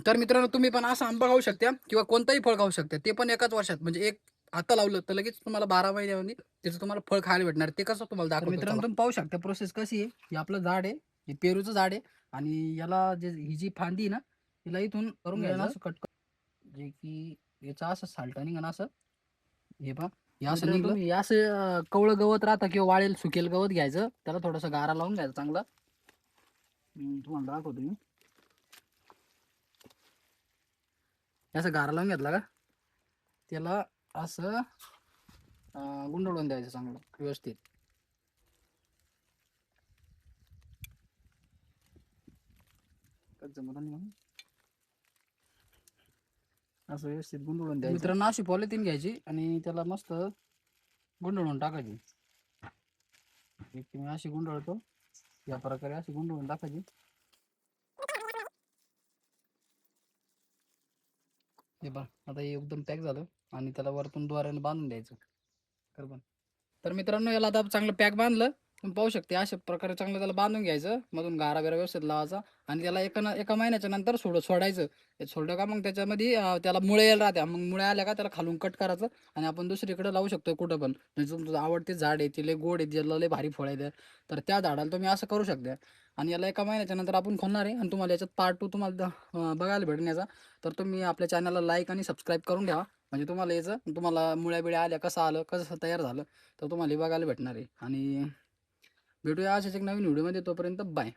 तर मित्रांनो तुम्ही पण असा आंबा खाऊ शकता किंवा कोणताही फळ खाऊ शकता, ते पण एकाच वर्षात. म्हणजे एक आता लावलं तर लगेच तुम्हाला 12 महिन्यामध्ये त्याचं तुम्हाला फळ खायला भेटणार. ते कसं तुम्हाला दाखवतो. मित्रांनो तुम्ही पाहू शकता प्रोसेस कशी आहे. हे आपलं झाड आहे, हे पेरूचं झाड आहे आणि याला ही जी फांदी आहे ना, तिला इथून करून घ्यायचं असं कट, जे की याचं असं सालटा निघन असं. हे पहा, हे असं निघलं. तुम्ही असं कवळं गवत राहतं किंवा वाळेल सुकेल गवत घ्यायचं, त्याला थोडासा गारा लावून घ्यायचा चांगला. तुम्हाला दाखवतो मी. असं गारा लावून घेतला का त्याला असं गुंडळून द्यायचं चांगलं व्यवस्थित. असं व्यवस्थित गुंडळून द्यायचं. मित्रांनो अशी पॉलिथिन घ्यायची आणि त्याला मस्त गुंडळून टाकायची. मी अशी गुंडळतो, या प्रकारे अशी गुंडळून टाकायची. हे बघ आता हे एकदम पॅक झालं आणि त्याला वरतून द्वाराने बांधून द्यायचं. तर मित्रांनो याला आता चांगलं पॅक बांधलं. तुम्ही पाहू शकता अशा प्रकारे चांगलं त्याला बांधून घ्यायचं, मधून गारा बिरा व्यवस्थित लावायचा आणि त्याला एका महिन्याच्या नंतर सोडायचं. ते सोडलं का मग त्याच्यामध्ये त्याला मुळे यायला राहत्या. मग मुळे आल्या का त्याला खालून कट करायचं आणि आपण दुसरीकडे लावू शकतो कुठं पण. म्हणजे तुमचं आवडते झाड आहे, ते लय गोड आहे, ज्याला लय भारी फळ आहे, तर त्या झाडाला तुम्ही असं करू शकता. आणि याला एका महिन्याच्या नंतर आपण खोलणार आहे आणि तुम्हाला याच्यात पार्ट 2 तुम्हाला बघायला भेटण्याचा. तर तुम्ही आपल्या चॅनलला लाईक आणि सबस्क्राईब करून ठेवा. म्हणजे तुम्हाला याचं तुम्हाला मुळ्या बिळ्या आल्या, कसं आलं, कसं तयार झालं, तर तुम्हाला हे बघायला भेटणार आहे. आणि भेटूया अशाच एक नवीन व्हिडिओमध्ये. तोपर्यंत बाय.